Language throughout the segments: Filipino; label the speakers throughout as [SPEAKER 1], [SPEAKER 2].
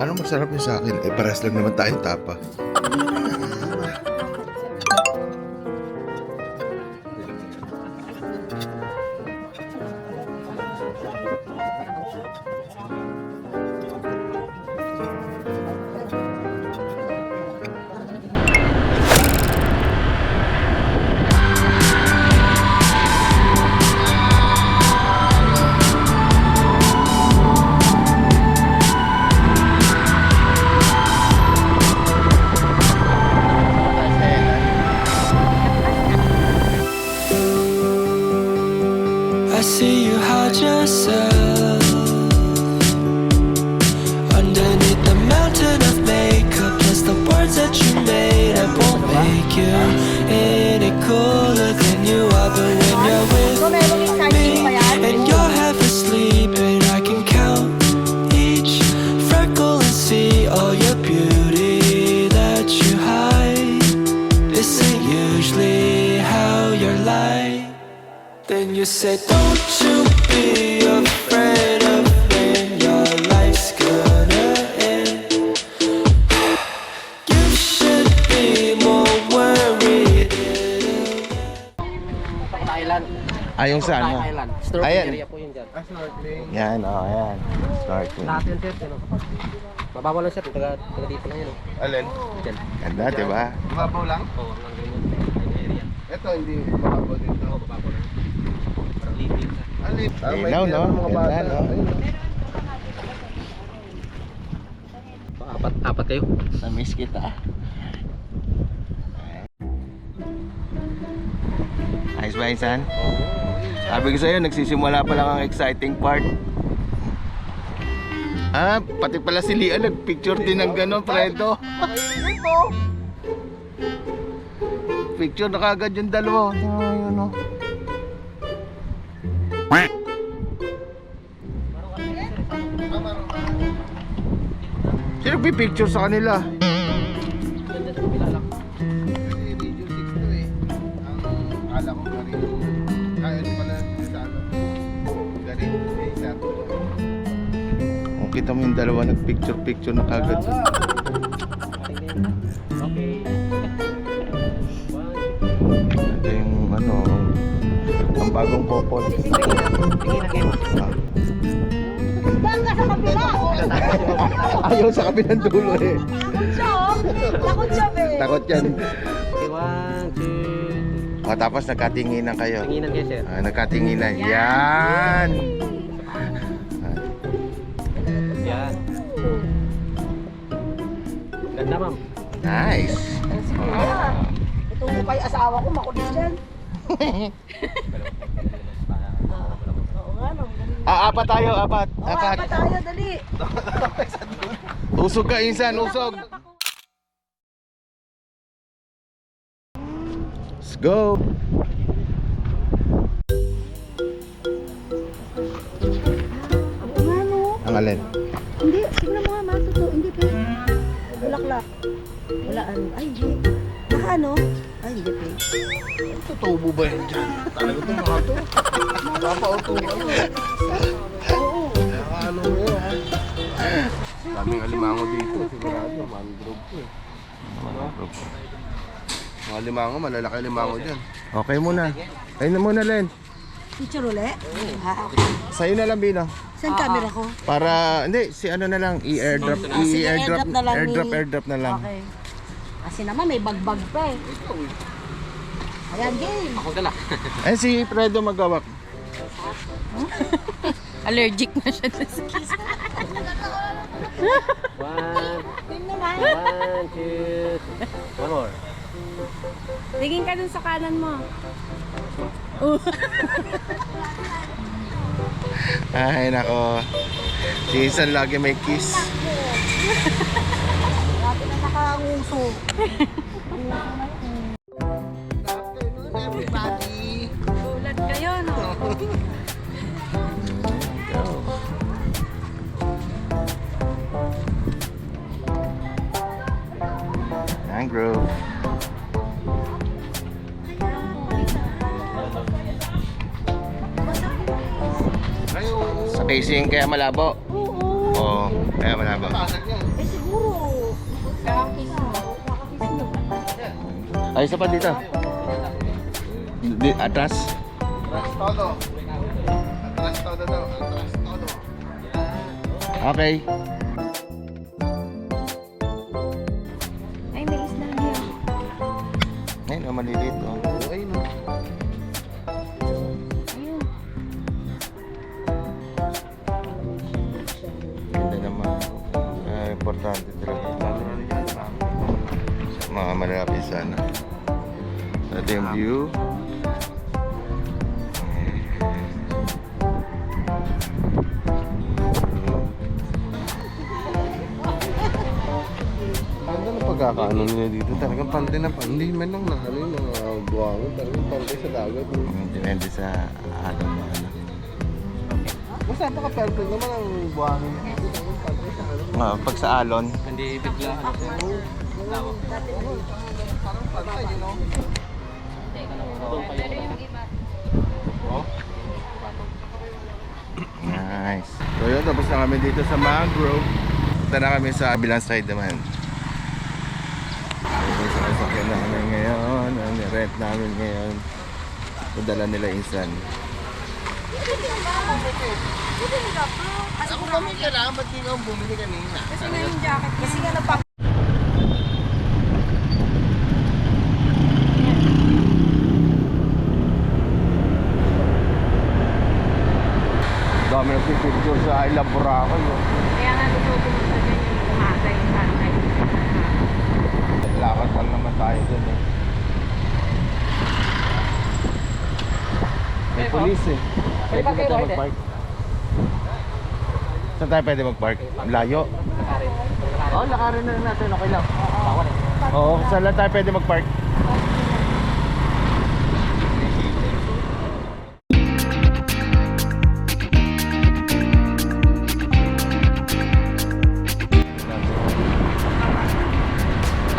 [SPEAKER 1] Ano masarap niya sa akin? Eh, pares lang naman tayong tapa.
[SPEAKER 2] I see you hide yourself underneath the mountain of makeup. Plus the words that you made up won't make you any cooler than you are. But when you're with me and you're half asleep, and I can count each freckle and see all your beauty that you hide. This ain't usually how you're like. Then you say, don't you be afraid of when your life's gonna end. You should be more worried.
[SPEAKER 3] Thailand.
[SPEAKER 1] Yung saan?
[SPEAKER 3] Thailand. Snorkeling
[SPEAKER 1] Ayan.
[SPEAKER 3] area po yun dyan.
[SPEAKER 1] Yan, yan. Snorkeling.
[SPEAKER 3] Lahat yun, sir. Ano? Mababaw lang, sir. Taga dito lang yun.
[SPEAKER 1] Alin?
[SPEAKER 3] Dyan.
[SPEAKER 1] Ganda, diba?
[SPEAKER 4] Mababaw lang?
[SPEAKER 3] Oo, hanggang ganyan. Yung area.
[SPEAKER 4] Ito hindi mababaw dito.
[SPEAKER 3] Oo, mababaw lang. Parang living, sir.
[SPEAKER 4] Alip.
[SPEAKER 1] Linaw, no? Ganda, no?
[SPEAKER 3] Apat kayo.
[SPEAKER 1] Na-miss kita. Ayos ba, Insan? Sabi ko sa'yo, nagsisimula pa lang ang exciting part. Pati pala si Lian nagpicture din ng gano'n, Fredo. Picture na kagad yung dalawa. Ayun, no? Sino nagpipicture sa kanila?
[SPEAKER 3] Ganda sa kabila lang.
[SPEAKER 4] Kasi Radio 6 to eh. Ang akala ko Garin. Ayun pala sa ano. Garin. Eh, sa
[SPEAKER 1] Kung kita mo yung dalawa nagpicture na kagad.
[SPEAKER 3] Okay.
[SPEAKER 1] Ito yung ano, ang bagong couple.
[SPEAKER 3] Tingin na kayo.
[SPEAKER 5] Bangga sa kabila!
[SPEAKER 1] Ayaw sa kabilang dulo eh.
[SPEAKER 5] Takot siya, oh! Takot siya, be!
[SPEAKER 1] Takot yan.
[SPEAKER 3] Okay, 1, 2.
[SPEAKER 1] O tapos nagkatinginan kayo.
[SPEAKER 3] Tinginan kayo, sir.
[SPEAKER 1] Nagkatinginan. Yan!
[SPEAKER 3] Yan. Ganda, ma'am.
[SPEAKER 1] Nice.
[SPEAKER 5] Sige na. Ito mo kay asawa ko, makulis dyan. Oo nga, no?
[SPEAKER 1] Apat tayo, apat.
[SPEAKER 5] Oo, apat tayo, dali.
[SPEAKER 1] Usog ka, Insan, usog. Let's go.
[SPEAKER 5] Oo nga, no?
[SPEAKER 1] Ang alin?
[SPEAKER 5] Hindi, tignan mo nga, matuto. Hindi, pe. Bulaklak. Wala, ano? Ay, hindi. Naka, ano? Ay, hindi, pe.
[SPEAKER 4] tubo ba yan dyan? Talaga ito mga to. Papauto ka.
[SPEAKER 5] Oo.
[SPEAKER 4] Ano mo yan? Daming alimango dito. Sigurado, mangrove ko eh. Mga alimango, malalaki alimango dyan.
[SPEAKER 1] Okay muna. Ayun na muna, Len.
[SPEAKER 5] Picture uli? Ha, okay.
[SPEAKER 1] Sa'yo na lang, Bino.
[SPEAKER 5] Saan camera ko?
[SPEAKER 1] Para, hindi, si ano na lang, i-airdrop,
[SPEAKER 5] sige, airdrop na lang
[SPEAKER 1] airdrop na lang.
[SPEAKER 5] Okay. Kasi naman may bagbag pa eh. Ayan, game.
[SPEAKER 3] Ako dala.
[SPEAKER 1] Eh, si Fredo magawak.
[SPEAKER 6] Allergic na siya sa kiss.
[SPEAKER 3] 1, 2. One more.
[SPEAKER 6] Tingin ka dun sa kanan mo.
[SPEAKER 1] Ay, nako. Si Insan lagi may kiss.
[SPEAKER 5] Dati na nakanguso.
[SPEAKER 6] Gulat kayo, no?
[SPEAKER 1] Mangrove. Sa casing kaya malabo.
[SPEAKER 5] Oo.
[SPEAKER 1] Oo, kaya malabo.
[SPEAKER 4] Anak yan.
[SPEAKER 5] Eh siguro, kakakis nyo.
[SPEAKER 1] Ay, isa pa dito. Atras.
[SPEAKER 4] Atras todo. Atras todo daw. Atras todo.
[SPEAKER 1] Okay.
[SPEAKER 6] Ay, may isla niya.
[SPEAKER 1] Ayun, oh, maliliit. Oh.
[SPEAKER 4] Okay, no?
[SPEAKER 6] Ayun.
[SPEAKER 1] Ganda naman. Importante talaga. Sa mga malapit sana. Ito yung view.
[SPEAKER 4] Ganda na pagkakaano nila dito. Talagang pantay na pantay. Hindi man lang ano yung mga buwango. Talagang pantay sa dagat. No?
[SPEAKER 1] Depende sa alam mo. Ano.
[SPEAKER 4] Basta napaka-perfect naman ang buwango. Talagang pantay sa ano.
[SPEAKER 1] Pag sa alon,
[SPEAKER 3] Hindi bigla.
[SPEAKER 4] Parang pantay, you know?
[SPEAKER 1] nice. So yun, tapos na kami dito sa mangrove. Punta na kami sa bilang side naman. Ito sa sasakyan namin ngayon. Ang rent namin ngayon. Padala nila insan.
[SPEAKER 4] Ako kami kailangan, ba't di ka bumili kanina?
[SPEAKER 6] Kasi nga yung jacket.
[SPEAKER 5] Kasi nga napang...
[SPEAKER 1] Dami ng pipicture sa Isla Boracay.
[SPEAKER 6] Kaya nga gusto ko pumunta dyan yung umaga yung sunlight.
[SPEAKER 1] Lakad lang naman tayo dun eh. May police eh. Pwede ba tayo mag-park? Saan tayo pwede mag-park? Layo. Oo, lakarin na natin. Okay lang. Oo, saan lang tayo pwede mag-park?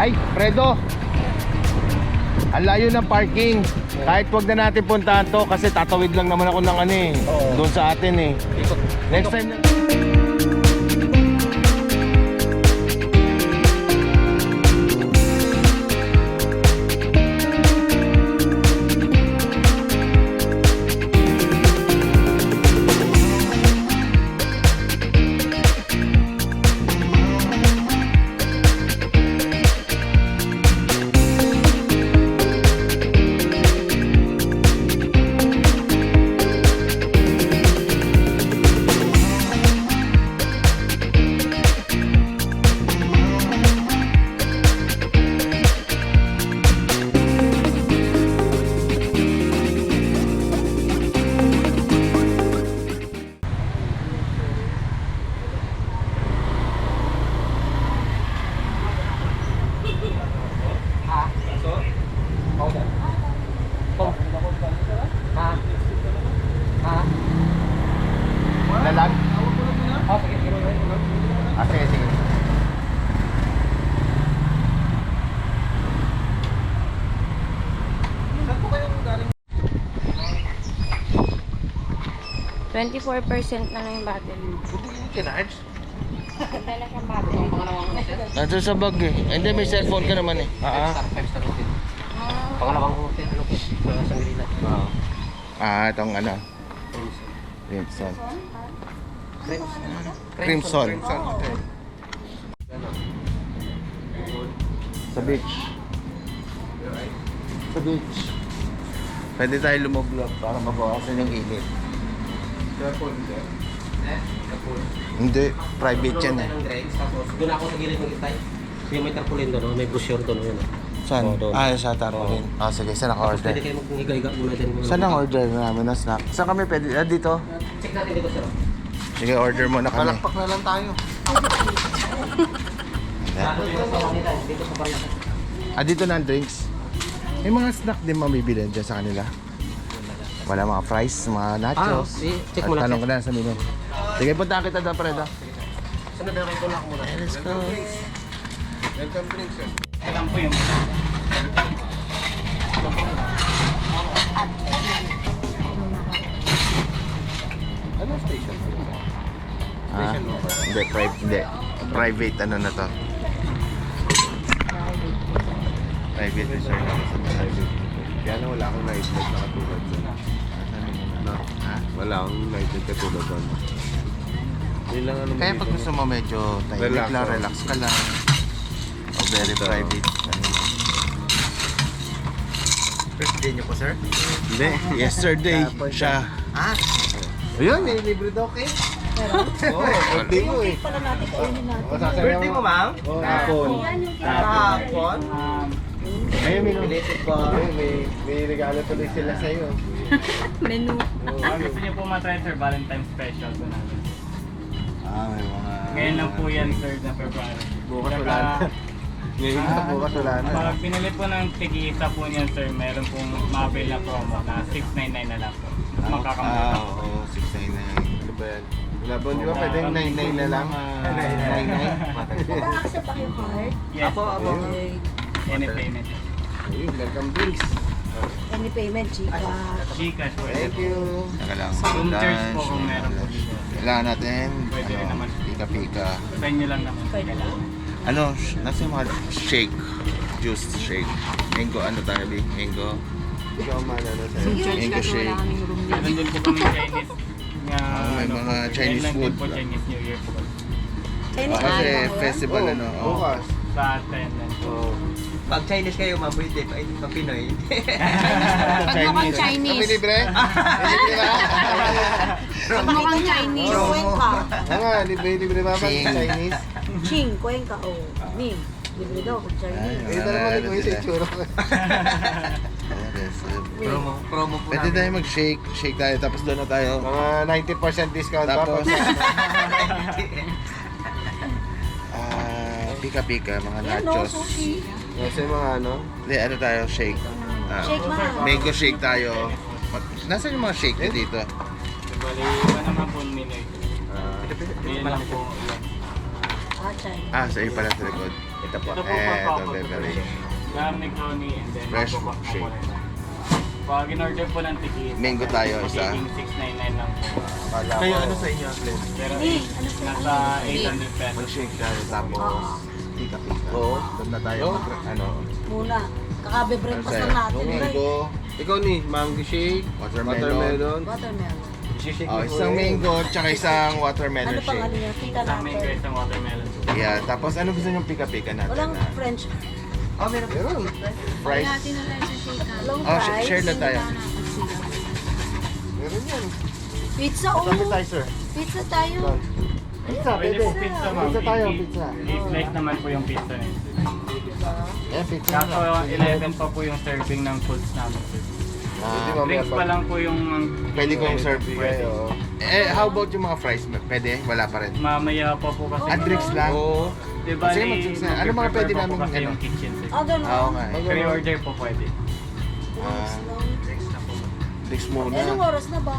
[SPEAKER 1] Ay, Fredo! Ang layo ng parking. Kahit wag na natin puntahan to kasi tatawid lang naman ako ng ano eh. Doon sa atin eh. Next time na... Lalag?
[SPEAKER 3] Oh, sige, sige.
[SPEAKER 1] Ah, sige, sige.
[SPEAKER 4] Saan po kayong galing?
[SPEAKER 6] 24% na lang yung battery.
[SPEAKER 4] Buti yung kinarge.
[SPEAKER 6] Ganda lang yung battery.
[SPEAKER 1] Nandun sa bag eh. Hindi, may cellphone ka naman eh.
[SPEAKER 3] 5-star hotel. Pangalawang hotel, ano po? Sa Sangrila.
[SPEAKER 1] Itong ano. Crimson.
[SPEAKER 3] Crimson.
[SPEAKER 1] Crimson. Sa beach. Sa beach. Pwede tayo lumublog para mabawasan yung init. Hindi, private yan eh.
[SPEAKER 3] Tapos doon ako sa gilid ng itay. Yung may tarpaulin doon, may brochure doon. Yun.
[SPEAKER 1] Saan?
[SPEAKER 3] Oh, doon.
[SPEAKER 1] Sa tarpaulin. Sige, saan
[SPEAKER 3] Tapos
[SPEAKER 1] naka-order?
[SPEAKER 3] pwede kayo maghiga-higa muna dyan.
[SPEAKER 1] Saan ang order namin ng snack? Saan kami pwede? Dito?
[SPEAKER 3] Check natin dito, sir.
[SPEAKER 1] Sige, order muna kami.
[SPEAKER 4] Palakpak na lang tayo.
[SPEAKER 3] Dito sa Manila, dito sa Barlacan.
[SPEAKER 1] Dito na ang drinks. May mga snack din mabibili dyan sa kanila. Wala mga fries, mga nachos.
[SPEAKER 3] Check mo lang.
[SPEAKER 1] Tanong ko na sa menu. Sige, punta kita doon, Fredo.
[SPEAKER 3] Sunod na rin ko lang muna.
[SPEAKER 1] Let's go.
[SPEAKER 4] Welcome drinks, sir.
[SPEAKER 1] Ano station? Ah, hindi, private ano na to. Private resort ako sa private.
[SPEAKER 4] Kaya na wala akong night light na katulad doon. No?
[SPEAKER 1] Ha?
[SPEAKER 4] Wala akong night light katulad doon. Yun lang ano
[SPEAKER 1] Kaya pag
[SPEAKER 4] dito,
[SPEAKER 1] gusto mo medyo tahimik
[SPEAKER 4] Relax,
[SPEAKER 1] lang,
[SPEAKER 4] oh.
[SPEAKER 1] relax ka lang. O very
[SPEAKER 4] Ito.
[SPEAKER 1] private. Ano lang.
[SPEAKER 3] First day niyo po, sir?
[SPEAKER 1] Hindi, yesterday siya.
[SPEAKER 3] Ah,
[SPEAKER 4] Ayun, may libre daw kayo. Oo, birthday mo eh.
[SPEAKER 5] Pala natin, kainin natin.
[SPEAKER 3] birthday mo, ma'am?
[SPEAKER 4] Oo, hapon.
[SPEAKER 5] Yan yung
[SPEAKER 3] Kahapon?
[SPEAKER 4] Ayun, may
[SPEAKER 3] Belated po.
[SPEAKER 4] may regalo tuloy sila sa'yo.
[SPEAKER 5] menu.
[SPEAKER 7] Gusto niyo po matry, sir, Valentine's special po namin.
[SPEAKER 4] Ah, may mga...
[SPEAKER 7] Ngayon lang po yan, sir, na February.
[SPEAKER 4] Bukas
[SPEAKER 7] Saka,
[SPEAKER 4] wala na. Ngayon na, bukas wala na.
[SPEAKER 7] Pag pinili po ng tig-isa po niyan, sir, meron pong mabel na promo na 699 na lang po. Mas makakamura.
[SPEAKER 1] Oo, 699.
[SPEAKER 4] Ano ba yan? Wala ba, di ba pwedeng 99 na lang? 99?
[SPEAKER 5] Naka-accept ba yung card?
[SPEAKER 7] Yes,
[SPEAKER 3] Apo.
[SPEAKER 5] Okay.
[SPEAKER 7] any payment.
[SPEAKER 4] Ayun, welcome drinks.
[SPEAKER 5] Any payment, chika.
[SPEAKER 7] Gcash po.
[SPEAKER 4] Thank you.
[SPEAKER 1] Saka lang.
[SPEAKER 7] Room charge po
[SPEAKER 1] lunch,
[SPEAKER 7] kung meron po dito.
[SPEAKER 1] Kailangan natin,
[SPEAKER 7] Pwede rin naman.
[SPEAKER 1] pika-pika.
[SPEAKER 7] Sa inyo lang naman. Kailangan.
[SPEAKER 1] Ano, nasa yung mga shake, juice shake. Mango, ano tayo, Bi? Mango.
[SPEAKER 4] Ikaw man, ano sa'yo?
[SPEAKER 1] Mango shake.
[SPEAKER 7] Meron din po kami Chinese. Nga,
[SPEAKER 1] may
[SPEAKER 7] ano
[SPEAKER 1] mga
[SPEAKER 7] po,
[SPEAKER 1] Chinese
[SPEAKER 7] ngayon lang din
[SPEAKER 1] food.
[SPEAKER 7] po Chinese New Year po.
[SPEAKER 5] Chinese
[SPEAKER 1] Kasi
[SPEAKER 5] ba yan?
[SPEAKER 1] festival, ano. Oh.
[SPEAKER 4] Bukas.
[SPEAKER 7] Sa attendance po.
[SPEAKER 4] Oo.
[SPEAKER 3] Pag Chinese kayo, ma'am, pwede. Pag Pinoy.
[SPEAKER 1] Chinese.
[SPEAKER 4] Kami libre? May libre ba?
[SPEAKER 5] Pag mukhang Chinese, Cuenca.
[SPEAKER 4] Oo nga, libre ba ba
[SPEAKER 1] Ching.
[SPEAKER 4] sa Chinese?
[SPEAKER 5] Ching, Cuenca, oh. Ni, libre daw pag Chinese.
[SPEAKER 4] Eh, naman
[SPEAKER 1] ano
[SPEAKER 4] ikaw yung sa
[SPEAKER 1] sila?
[SPEAKER 4] itsura ko.
[SPEAKER 3] Promo po
[SPEAKER 1] Pwede tayo mag-shake. Shake tayo, tapos doon na tayo.
[SPEAKER 4] Mga 90% discount pa.
[SPEAKER 1] Tapos,
[SPEAKER 4] pag-
[SPEAKER 1] pika-pika, mga
[SPEAKER 5] Yan, no,
[SPEAKER 1] nachos.
[SPEAKER 5] sushi.
[SPEAKER 4] Kasi mga ano,
[SPEAKER 1] Hindi, ano tayo, shake.
[SPEAKER 5] Shake mahal.
[SPEAKER 1] Mango shake tayo. Nasaan yung mga shake nyo dito?
[SPEAKER 7] Bali, iba naman po ang menu. Yan lang po.
[SPEAKER 5] Ah, China.
[SPEAKER 1] Ah, sa iyo pala sa likod.
[SPEAKER 7] Ito po,
[SPEAKER 1] Eto,
[SPEAKER 7] papakot.
[SPEAKER 1] beverage.
[SPEAKER 7] Garlic honey and then
[SPEAKER 1] Fresh
[SPEAKER 7] bababak na
[SPEAKER 1] shake.
[SPEAKER 7] po rin. Pag in-order po ng ticket,
[SPEAKER 1] Mango tayo, isa.
[SPEAKER 7] magiging 699 lang po.
[SPEAKER 4] kala
[SPEAKER 1] Kayo,
[SPEAKER 4] ko.
[SPEAKER 1] ano sa inyo, Glenn?
[SPEAKER 7] Pero
[SPEAKER 5] Hindi, ano sa
[SPEAKER 7] nasa 800 pesos.
[SPEAKER 1] Mag-shake tayo, tapos pika-pika.
[SPEAKER 4] Oo.
[SPEAKER 1] Doon na tayo,
[SPEAKER 4] Oo.
[SPEAKER 1] ano,
[SPEAKER 5] Muna. Kakabe-breakfast
[SPEAKER 1] Sa'yo.
[SPEAKER 5] lang natin.
[SPEAKER 4] Yung
[SPEAKER 5] Right?
[SPEAKER 4] mango. Ikaw ni, mango shake,
[SPEAKER 1] watermelon.
[SPEAKER 4] watermelon.
[SPEAKER 5] Watermelon.
[SPEAKER 4] Shake
[SPEAKER 1] Oh,
[SPEAKER 4] mo
[SPEAKER 1] isang
[SPEAKER 4] po eh.
[SPEAKER 1] mango, tsaka isang watermelon
[SPEAKER 5] Ano pang ano
[SPEAKER 1] shake.
[SPEAKER 5] yan? Kita
[SPEAKER 7] Isang mango,
[SPEAKER 5] natin.
[SPEAKER 7] isang watermelon.
[SPEAKER 1] Yeah, tapos ano gusto nyo pika-pika natin?
[SPEAKER 5] Walang
[SPEAKER 1] na?
[SPEAKER 5] French.
[SPEAKER 3] Oh, meron.
[SPEAKER 4] Meron.
[SPEAKER 1] Fries?
[SPEAKER 5] Walang
[SPEAKER 1] Oh,
[SPEAKER 5] fries.
[SPEAKER 1] share na tayo.
[SPEAKER 4] Meron yan.
[SPEAKER 5] Pizza, oh.
[SPEAKER 1] Appetizer.
[SPEAKER 5] Pizza tayo.
[SPEAKER 4] Pizza,
[SPEAKER 7] Pwede po pizza, ma'am.
[SPEAKER 4] Pizza tayo, pizza.
[SPEAKER 7] I-slice naman po yung pizza niyo.
[SPEAKER 1] Yeah, pizza
[SPEAKER 7] Kaso
[SPEAKER 1] na.
[SPEAKER 7] 11 pa po yung serving ng foods namin. sir.
[SPEAKER 4] Pwede
[SPEAKER 1] Ah,
[SPEAKER 4] mamaya
[SPEAKER 7] Drinks pa lang po yung...
[SPEAKER 1] pwede kong serve.
[SPEAKER 4] Pwede, oo.
[SPEAKER 1] How about yung mga fries? Pwede? Wala pa rin.
[SPEAKER 7] Mamaya pa po kasi.
[SPEAKER 1] Ah, drinks lang?
[SPEAKER 4] Oo.
[SPEAKER 7] Di ba,
[SPEAKER 1] Sige, ano mga pwede namin,
[SPEAKER 7] kasi
[SPEAKER 1] ano?
[SPEAKER 7] yung kitchen, sir.
[SPEAKER 5] Ah, ganun.
[SPEAKER 1] Oo nga eh.
[SPEAKER 7] Pre-order po pwede.
[SPEAKER 1] Ah,
[SPEAKER 7] Drinks na po.
[SPEAKER 1] drinks
[SPEAKER 5] Eh, anong
[SPEAKER 1] muna.
[SPEAKER 5] oras na ba?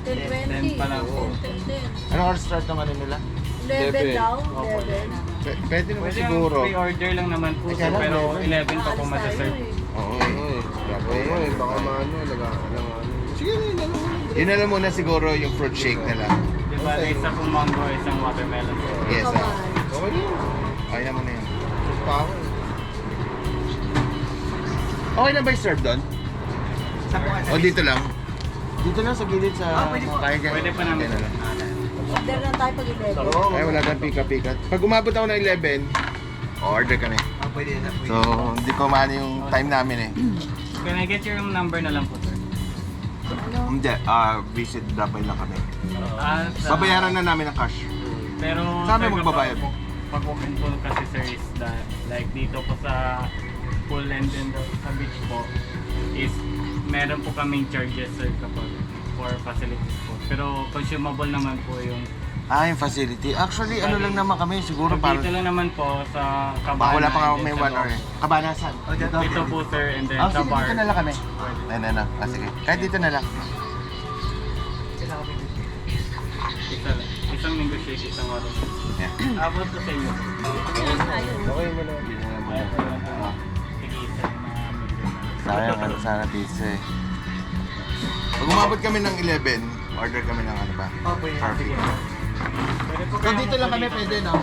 [SPEAKER 5] 10:20.
[SPEAKER 7] 10 pa lang po.
[SPEAKER 5] 10.
[SPEAKER 1] Anong oras start ng ano nila?
[SPEAKER 5] 11 daw.
[SPEAKER 7] Opo.
[SPEAKER 5] 11.
[SPEAKER 1] Pwede naman
[SPEAKER 7] Pwede
[SPEAKER 1] siguro.
[SPEAKER 7] yung pre-order lang naman po,
[SPEAKER 1] Ay,
[SPEAKER 7] sir,
[SPEAKER 1] kaya
[SPEAKER 7] pero
[SPEAKER 1] lang,
[SPEAKER 7] 11 pa po
[SPEAKER 5] Aalis tayo
[SPEAKER 7] masa-serve.
[SPEAKER 5] eh.
[SPEAKER 1] Oo
[SPEAKER 4] Oo
[SPEAKER 1] eh.
[SPEAKER 4] eh. Oo eh, baka maano, ano. Sige na, yun ano.
[SPEAKER 1] Yun na lang muna siguro yung fruit shake nila.
[SPEAKER 7] Di ba, isa pong mango, isang watermelon. sir.
[SPEAKER 1] Yes,
[SPEAKER 5] Ikaw,
[SPEAKER 1] ah.
[SPEAKER 5] mahal.
[SPEAKER 4] Okay na yun.
[SPEAKER 1] Kaya mo na yun.
[SPEAKER 4] Sus pa ako.
[SPEAKER 1] Okay na ba i-serve doon? O dito lang? Dito lang sa gilid sa...
[SPEAKER 3] pwede po.
[SPEAKER 7] Pwede pa namin.
[SPEAKER 1] Dito lang.
[SPEAKER 5] Order na tayo pag 11.
[SPEAKER 4] Oo,
[SPEAKER 1] Ay, wala tayong pika-pika. Pag umabot ako ng 11, order kami.
[SPEAKER 3] Ah, pwede na.
[SPEAKER 1] So, hindi ko maano yung time namin eh.
[SPEAKER 7] Can I get your number na lang po, sir?
[SPEAKER 1] Hindi, visit Dapay lang kami.
[SPEAKER 7] Babayaran
[SPEAKER 1] Babayaran na namin ng cash.
[SPEAKER 7] Pero
[SPEAKER 1] Saan
[SPEAKER 7] sir,
[SPEAKER 1] may magbabayad?
[SPEAKER 7] Pag open po kasi sir is that like dito po sa pool and then sa beach po is meron po kaming charges sir kapag for facilities po. Pero consumable naman po yung
[SPEAKER 1] Yung facility. Actually, ano lang naman kami, siguro
[SPEAKER 7] dito
[SPEAKER 1] parang...
[SPEAKER 7] lang naman po sa
[SPEAKER 1] Baka
[SPEAKER 7] Cabana.
[SPEAKER 1] wala pa nga
[SPEAKER 7] and
[SPEAKER 1] may
[SPEAKER 7] then
[SPEAKER 1] 1
[SPEAKER 7] sa
[SPEAKER 1] hour eh. Kabanasan.
[SPEAKER 7] Dito po sir and then
[SPEAKER 1] Oh,
[SPEAKER 7] sa
[SPEAKER 1] sige,
[SPEAKER 7] bar.
[SPEAKER 1] dito na lang kami.
[SPEAKER 7] Pwede.
[SPEAKER 1] Ay, sige. Kahit dito na lang.
[SPEAKER 7] Isang mango shake, isang water.
[SPEAKER 1] Yeah.
[SPEAKER 7] Abot ko sa inyo.
[SPEAKER 4] Okay mo na.
[SPEAKER 7] Sige, isa yung mga mango.
[SPEAKER 1] Sayang, ano sana pizza eh. Pag umabot kami ng 11, order kami ng ano ba?
[SPEAKER 3] Oh, pwede na.
[SPEAKER 1] Perfect.
[SPEAKER 7] Sige.
[SPEAKER 4] Kung dito lang kami pwede, no?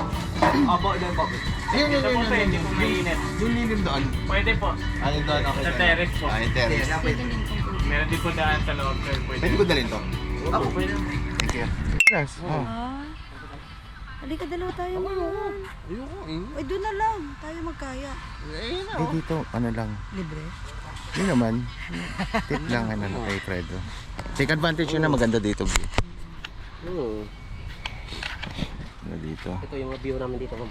[SPEAKER 3] Opo, doon po.
[SPEAKER 4] Ayun,
[SPEAKER 7] Ito po pwede kung mainit.
[SPEAKER 4] Yung lilim doon.
[SPEAKER 7] Pwede po.
[SPEAKER 4] Ayun doon, okay.
[SPEAKER 7] Sa terrace po.
[SPEAKER 4] Ayun, terrace.
[SPEAKER 7] Meron din po daan sa loob, sir.
[SPEAKER 4] Pwede ko dalhin to?
[SPEAKER 7] Opo, pwede.
[SPEAKER 4] Thank you.
[SPEAKER 1] Yes. Oh.
[SPEAKER 5] Halika, dalawa tayo mo.
[SPEAKER 4] Ayoko eh.
[SPEAKER 5] Ay, doon na lang. Tayo magkaya.
[SPEAKER 4] Ayun na.
[SPEAKER 1] Eh, dito, ano lang.
[SPEAKER 5] Libre.
[SPEAKER 1] Yun naman. Tip lang ano na kay Fredo. Take advantage yun na maganda dito. Ano dito?
[SPEAKER 3] Ito yung view namin dito, ma'am.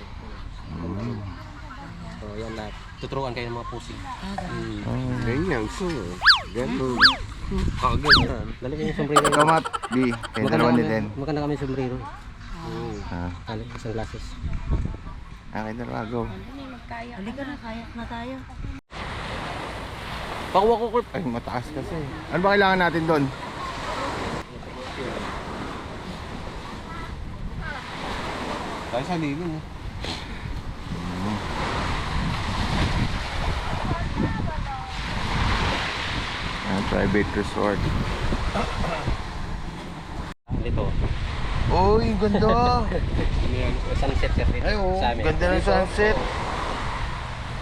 [SPEAKER 3] So, yan lahat. Tuturuan kayo ng mga pusing.
[SPEAKER 4] Ganyan, so. Ganun.
[SPEAKER 3] Kaganda. Dali kayo yung sombrero.
[SPEAKER 1] Ikaw, Matt. B. Kayo dalawa ni Den.
[SPEAKER 3] Maganda kami yung sombrero.
[SPEAKER 1] Ah,
[SPEAKER 3] Isang glasses.
[SPEAKER 1] kayo dalawa. Go.
[SPEAKER 5] Halika na, kaya na tayo.
[SPEAKER 1] Pakuha ko. Ay, mataas kasi. Ano ba kailangan natin doon?
[SPEAKER 4] Tayo sa lilim, eh.
[SPEAKER 1] Private resort.
[SPEAKER 3] Dito.
[SPEAKER 1] Uy, ganda.
[SPEAKER 3] May sunset sir dito.
[SPEAKER 1] Ay, oh,
[SPEAKER 3] sa amin.
[SPEAKER 1] ganda ng sunset.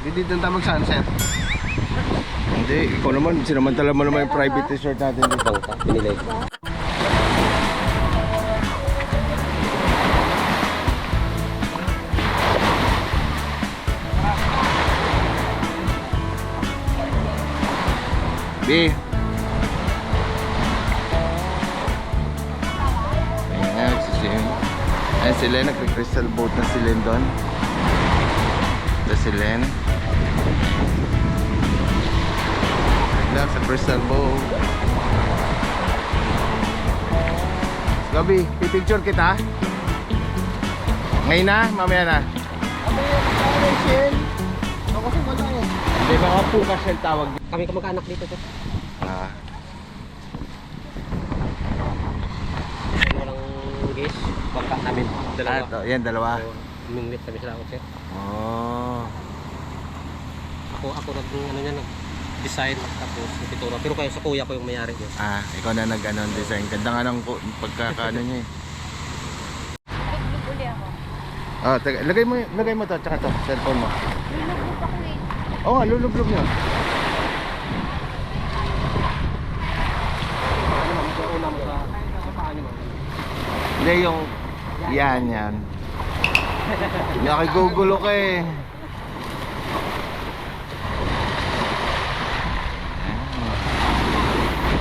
[SPEAKER 4] Hindi dito tayo mag-sunset.
[SPEAKER 1] Hindi, ikaw naman, sinamantala mo naman yung private resort natin dito.
[SPEAKER 3] Bangka, pinilig.
[SPEAKER 1] B. Ayan, si Len, nagka-crystal boat na si Len doon. Ito si Len. Lang sa crystal boat. Gabi, pipicture kita. Ngayon na, mamaya na. Hindi, baka puka shell tawag.
[SPEAKER 3] Kami kamag-anak dito sir.
[SPEAKER 1] Ah,
[SPEAKER 3] Walang guest. Bangka namin. Dalawa.
[SPEAKER 1] ito, yan, dalawa.
[SPEAKER 3] Mingwit kami sila ako sir.
[SPEAKER 1] Oh.
[SPEAKER 3] Ako ano niya nag-design tapos pintura. Pero kayo sa kuya ko yung may-ari niya.
[SPEAKER 1] Ah, ikaw na nag-ano, design. Ganda nga ng pagkakaano niya eh.
[SPEAKER 6] Uli ako.
[SPEAKER 1] Ah, teka, lagay mo to, tsaka to, cellphone mo.
[SPEAKER 6] Lulubog ako eh.
[SPEAKER 1] Oo nga, lulublog niya. Hindi yung, yan. Nakigugulo ka eh.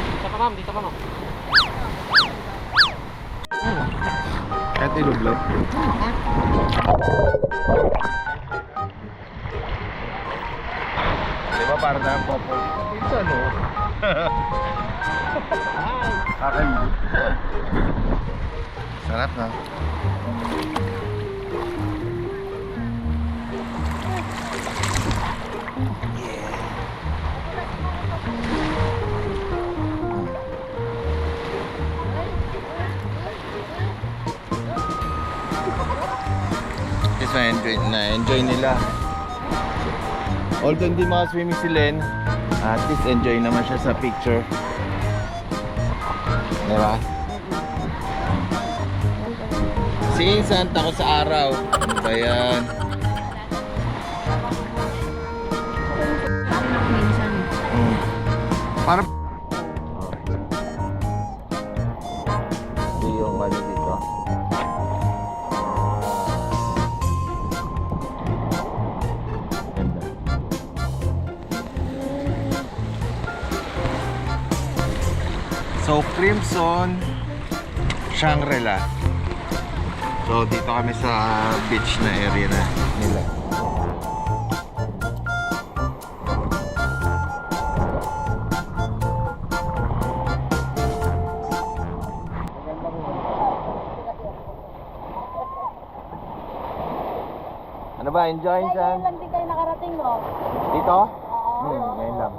[SPEAKER 3] Dito pa ma'am, dito pa ma'am.
[SPEAKER 1] Kahit ilublog. Diba para na ang popo? Ito ano? Akin. Sarap na. Kasi na-enjoy nila. Although hindi maka-swimming si Len, at least enjoy naman siya sa picture. Diba? Si Insan, takot sa araw. Ayan. Para yung ano dito. So, Crimson Shangri-La. So, dito kami sa beach na area na nila. Ano ba? Enjoy, San?
[SPEAKER 6] Ngayon lang din kayo nakarating, no?
[SPEAKER 1] Dito? Ngayon lang.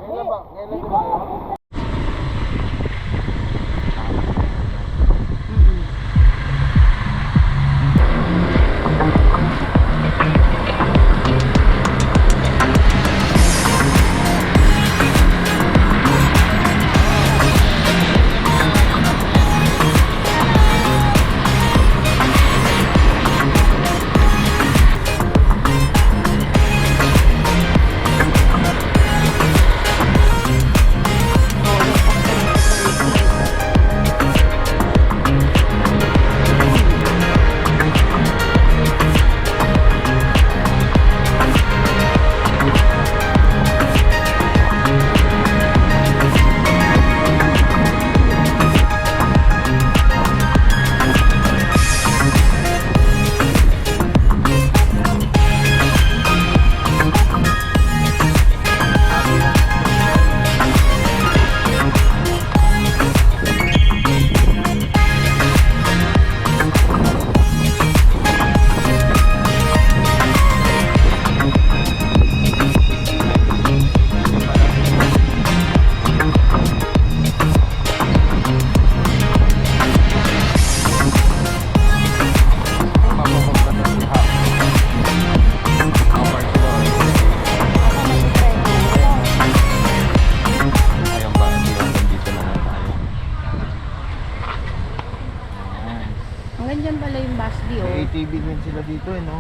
[SPEAKER 1] bilhin sila dito eh, no?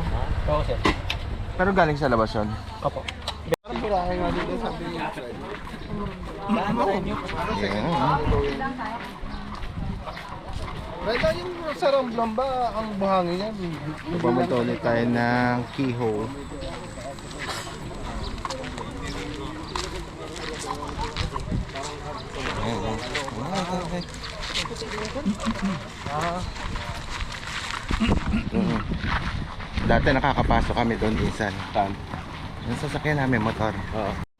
[SPEAKER 3] Oo, sir.
[SPEAKER 1] Pero galing sa labas yun.
[SPEAKER 3] Opo.
[SPEAKER 4] Parang burahe nga dito, sabi niya.
[SPEAKER 1] Yeah.
[SPEAKER 4] Reda, yung sa Ramblam ba, ang buhangin niya?
[SPEAKER 1] Pumunta ulit tayo ng keyhole. Dati nakakapasok kami doon minsan. Yung sasakyan namin, motor.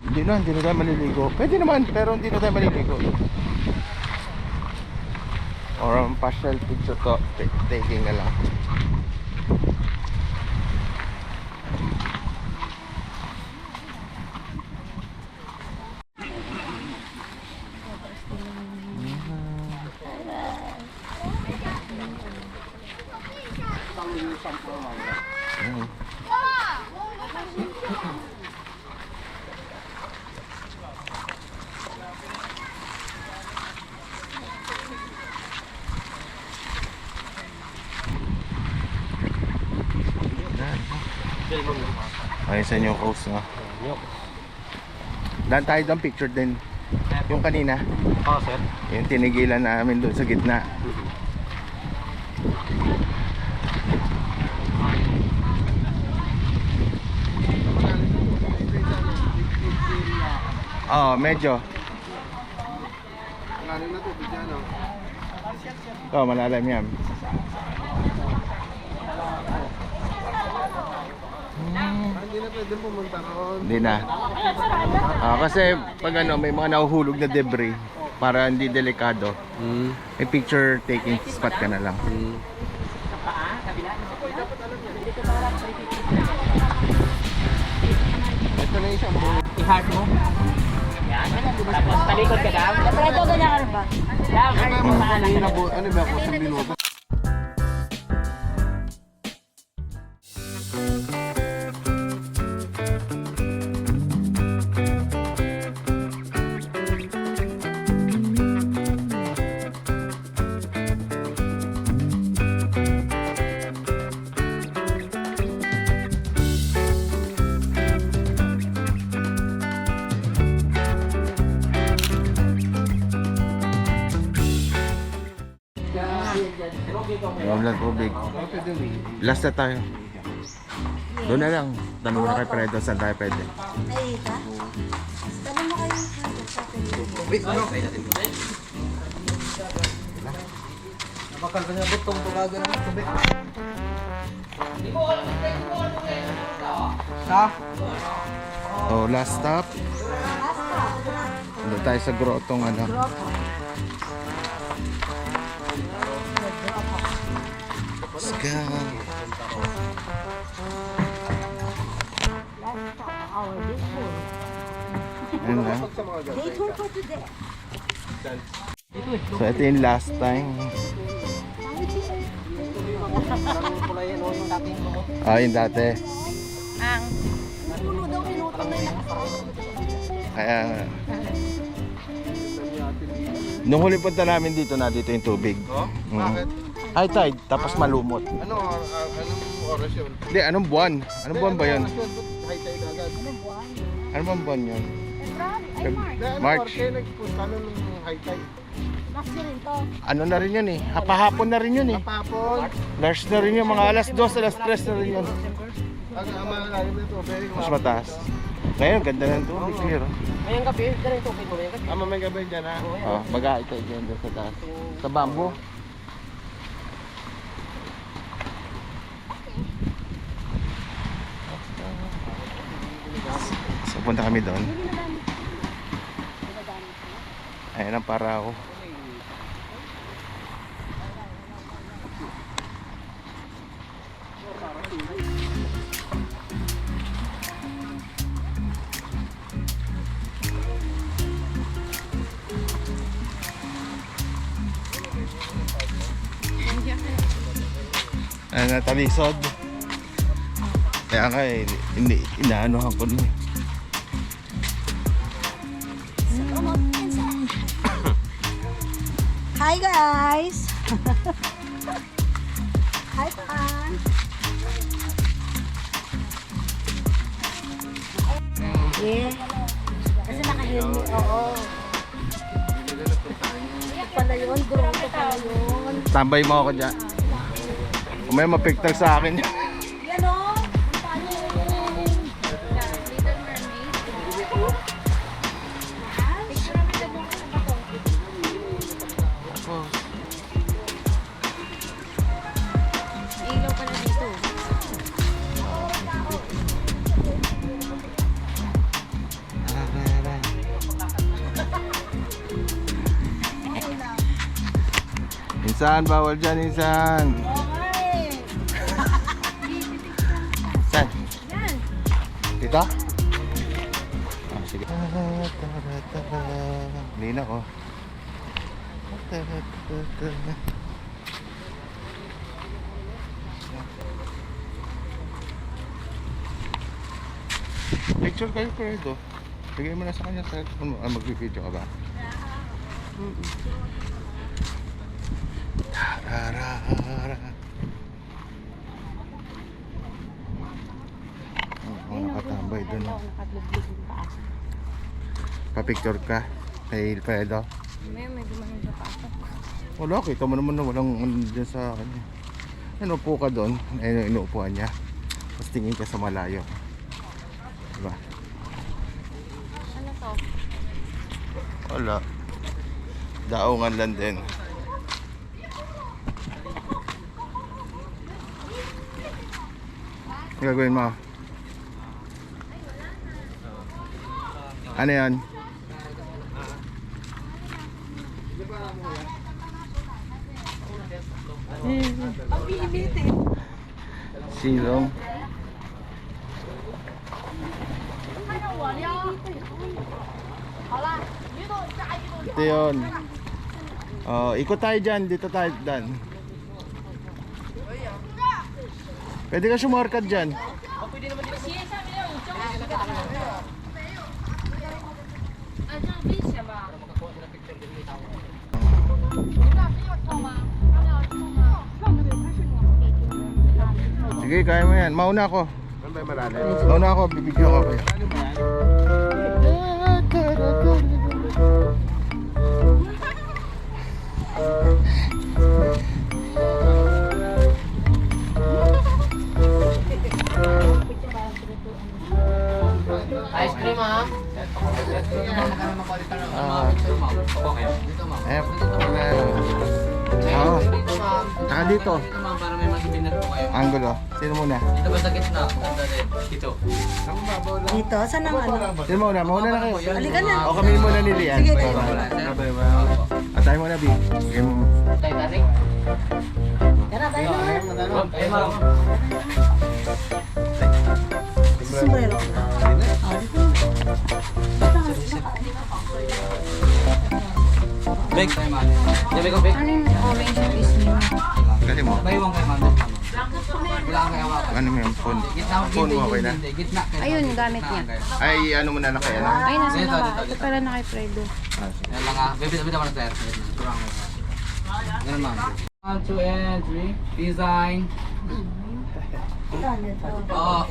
[SPEAKER 1] Hindi na tayo maliligo. Pwede naman, pero hindi na tayo maliligo. Or partial picture to taking na lang. Ayun sa inyo coast, no? Daan tayo doon, picture din. Yung kanina,
[SPEAKER 3] Oo, sir.
[SPEAKER 1] yung tinigilan namin doon sa gitna. Oo, medyo.
[SPEAKER 4] Malalim na tubig yan, no?
[SPEAKER 1] Oo, malalim yan.
[SPEAKER 4] Hindi na pwede pumunta roon.
[SPEAKER 1] Hindi na. Kasi pag ano, may mga nahuhulog na debris para hindi delikado. May picture taking spot ka na lang.
[SPEAKER 4] Ito na isang
[SPEAKER 3] I-heart mo. Yan. Tapos talikod ka daw.
[SPEAKER 5] Fredo, ganyan ka rin ba?
[SPEAKER 4] ano ba ako sa minuto?
[SPEAKER 1] Yung lang tubig. Last na tayo. Doon na lang. Tanong na kay Fredo saan tayo pwede.
[SPEAKER 5] Ay, ita? Tanong mo kayo sa akin.
[SPEAKER 3] Bakal ka niya butong tulaga ng tubig.
[SPEAKER 1] Oh, last stop. Doon tayo sa grotong ano. Let's go. Ayun lang.
[SPEAKER 5] Day tour for today.
[SPEAKER 1] So ito yung last time.
[SPEAKER 3] Kulay yan, yung dating mo.
[SPEAKER 1] Ah, yung dati.
[SPEAKER 6] Ang
[SPEAKER 5] Puno daw, pinutong na yun.
[SPEAKER 1] Kaya nung huli punta namin dito na dito yung tubig.
[SPEAKER 4] Oh? Bakit?
[SPEAKER 1] High tide, tapos malumot.
[SPEAKER 4] Anong oras yun?
[SPEAKER 1] Hindi, anong buwan? Anong buwan ba yun?
[SPEAKER 4] Anong oras yun? High tide agad.
[SPEAKER 1] Ano bang buwan yun?
[SPEAKER 5] Ay, March.
[SPEAKER 4] Anong
[SPEAKER 1] March.
[SPEAKER 4] oras kayo nagpunta nun ng high tide?
[SPEAKER 5] Last year rin to.
[SPEAKER 1] Ano na rin yun eh? Hapahapon na rin yun eh.
[SPEAKER 4] Kapapon.
[SPEAKER 1] Lars na rin yun, mga alas 2, alas 3 na rin yun.
[SPEAKER 4] Ang malalim na tubig.
[SPEAKER 1] Mas mataas. Ngayon, ganda ng tubig, clear. Oh.
[SPEAKER 3] Ngayong gabi, dala yung tubig mo ngayong gabi.
[SPEAKER 4] Mamay gabi dyan ha.
[SPEAKER 1] Oh, mag-aay tayo dyan sa taas. Sa bamboo. So, punta kami doon. Ayan ang Parao. Natalisod. Kaya nga eh, inaanohan ko nun.
[SPEAKER 5] Hi guys! Hi Pan! Yeah. Kasi naka-helmet. Oo. Ito pala yun. Grotto pala yun.
[SPEAKER 1] Tambay mo ako dyan. Kung may mapicture sa akin.
[SPEAKER 5] Yan o.
[SPEAKER 6] Little Mermaid. Picture namin sa buong sa bato. Ilaw pala dito.
[SPEAKER 1] Insan, bawal dyan, Insan. Saan?
[SPEAKER 6] Yan.
[SPEAKER 1] Dito? Ah, sige. Lina ko. Picture kayo pero bigay mo na sa kanya sa cellphone mo. Ah, mag-video ka ba? Tararara. Oh, nakatambay dun.
[SPEAKER 5] Nakablog-blog yung paa.
[SPEAKER 1] Pa-picture ka kay Fredo.
[SPEAKER 6] May gumanon sa pasok.
[SPEAKER 1] Wala, kita mo naman na walang ano dyan sa kanya. Ano po ka doon? Ayun yung inuupuan niya. Tapos tingin ka sa malayo. Diba?
[SPEAKER 6] Ano to?
[SPEAKER 1] Wala. Daungan lang din. Ano gagawin mo? Ano yan? Silong. Ito yun. Ikot tayo dyan. Dito tayo dan. Pwede ka sumorkad dyan. Sige, kaya mo yan. Mauna ako. Mauna ako, bibigyan ko kayo.
[SPEAKER 3] Ice cream, ma'am.
[SPEAKER 1] Saka dito.
[SPEAKER 3] Ma'am, para may mag-winner po kayo.
[SPEAKER 1] Angulo. Sino muna?
[SPEAKER 3] Dito ba sa gitna? Ganda rin. Dito.
[SPEAKER 5] Dito, saan ang ano?
[SPEAKER 1] Sino muna? Mauna na kayo.
[SPEAKER 5] Halika na.
[SPEAKER 1] O kami muna ni Lian.
[SPEAKER 5] Sige, kayo.
[SPEAKER 1] At tayo muna, B. Bigay mo.
[SPEAKER 3] Tayo, tarik.
[SPEAKER 5] Tara, tayo na.
[SPEAKER 3] Ma'am, eh, ma'am.
[SPEAKER 5] Sombrero.
[SPEAKER 3] Big. Tayo, ma'am. Yabi ko, big.
[SPEAKER 6] Ano yung orange na Disney?
[SPEAKER 1] Gali mo.
[SPEAKER 3] Baywang kay ma'am. Wala kang kaya hawakan.
[SPEAKER 1] Ano mo yung phone?
[SPEAKER 3] Gitna,
[SPEAKER 1] Phone mo okay na?
[SPEAKER 3] Gitna.
[SPEAKER 6] Ayun, gamit niya.
[SPEAKER 1] Ay, ano mo na na kaya na?
[SPEAKER 6] Ay, nasa
[SPEAKER 3] Dito,
[SPEAKER 6] baba.
[SPEAKER 3] dito,
[SPEAKER 6] Ito
[SPEAKER 3] dito.
[SPEAKER 6] pala na kay Fredo.
[SPEAKER 3] Yan lang ah. Bibita mo na sir. Kurang mo. Ganun ma'am. 1, 2, and 3. Design.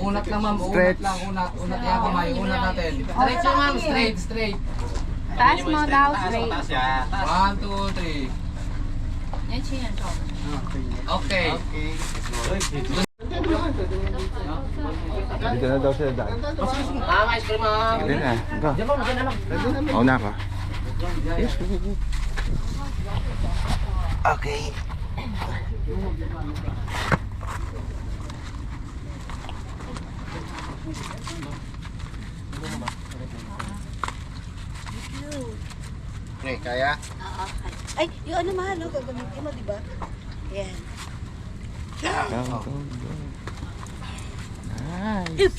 [SPEAKER 3] Unat lang ma'am. Unat
[SPEAKER 1] Stretch.
[SPEAKER 3] lang. Unat yan kamay. Unat natin. Straight siya ma'am. Straight, straight.
[SPEAKER 6] Taas mo daw, straight.
[SPEAKER 3] 1, 2, 3.
[SPEAKER 6] Yan siya yan.
[SPEAKER 3] Okay.
[SPEAKER 1] Dito na daw sila daan.
[SPEAKER 3] Ma'am, ice cream ma'am.
[SPEAKER 1] Dito na. Go.
[SPEAKER 3] Diyan ma'am, diyan na ma'am.
[SPEAKER 1] Mauna ka. Okay.
[SPEAKER 4] Okay, kaya?
[SPEAKER 5] Ay, yung ano mahal, no? Gagamitin mo, di ba? Yan.
[SPEAKER 1] Nice.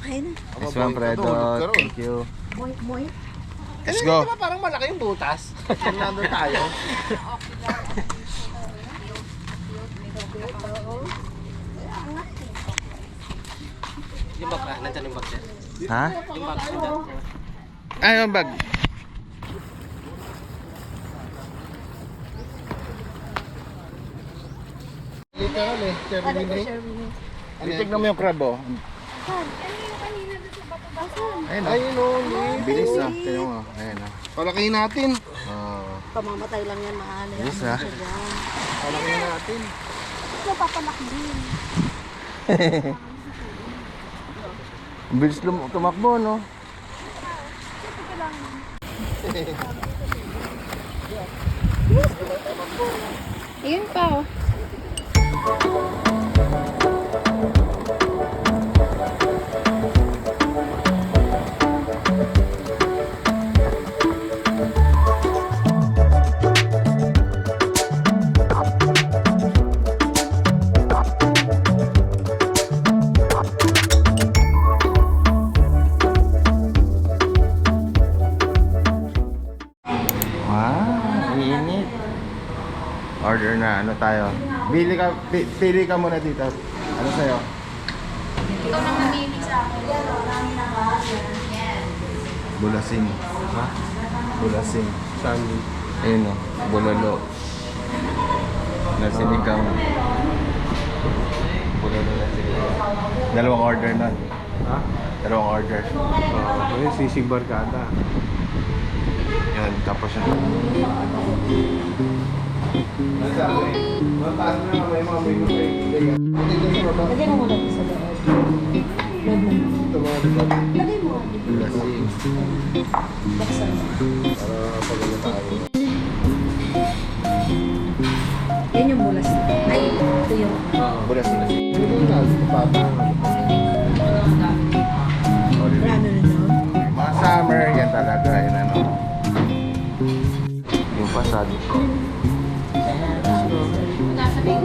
[SPEAKER 5] Okay na.
[SPEAKER 1] Nice one, Fredo. Thank you.
[SPEAKER 5] Moy, moy.
[SPEAKER 1] Let's go.
[SPEAKER 4] Diba parang malaki yung butas? Nandun tayo.
[SPEAKER 3] Yung bag na. Nandiyan yung bag sir.
[SPEAKER 1] Ha?
[SPEAKER 3] Yung bag. Nandiyan.
[SPEAKER 1] Ay, yung bag.
[SPEAKER 4] Literal eh. Cherry.
[SPEAKER 5] Sherwin.
[SPEAKER 1] Titignan mo yung crab, oh.
[SPEAKER 6] Ano yung kanina doon sa bato-bato?
[SPEAKER 1] Ayun o.
[SPEAKER 4] Ayun o,
[SPEAKER 1] Bilis ah. Tingnan mo. Ayun ah.
[SPEAKER 4] Palakihin natin.
[SPEAKER 5] Pamamatay lang yan, maano yan.
[SPEAKER 1] Yes, ah.
[SPEAKER 5] Siya dyan.
[SPEAKER 4] Palakihin natin.
[SPEAKER 5] Ito, papalaki din.
[SPEAKER 1] Bilis tumakbo, no?
[SPEAKER 6] Ayun pa, oh.
[SPEAKER 1] Wow, init. Order na, ano tayo? Pili ka muna dito. Ano sa'yo?
[SPEAKER 6] Ikaw nang namili sa akin.
[SPEAKER 1] Bulasing. Ha? Bulasing.
[SPEAKER 4] Saan?
[SPEAKER 1] Ayun o, bulalo. Na sinigang. Bulalo na sinigang. Dalawang order na.
[SPEAKER 4] Ha?
[SPEAKER 1] Dalawang order.
[SPEAKER 4] Ayun, sisig barkada.
[SPEAKER 1] Yan, tapos yun.
[SPEAKER 4] Mataas na may mga may
[SPEAKER 5] Lagay mo muna dito sa loob. Loob mo.
[SPEAKER 4] Ito mga diba?
[SPEAKER 5] Lagay mo.
[SPEAKER 1] Bulasing.
[SPEAKER 5] Baksan mo.
[SPEAKER 4] Para pag ano tayo.
[SPEAKER 5] Yan yung bulas. Ay, ito yung...
[SPEAKER 1] Bulasing.
[SPEAKER 4] Ano yung nagpapata?
[SPEAKER 5] Brano na doon.
[SPEAKER 1] Mga summer, yan talaga. Yan ano. Yung pasado.
[SPEAKER 6] Thank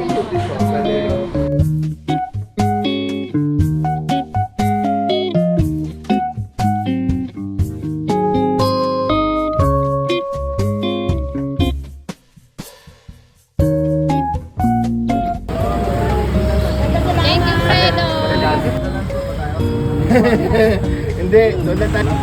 [SPEAKER 6] you, Fredo.
[SPEAKER 1] Hindi, doon na tayo.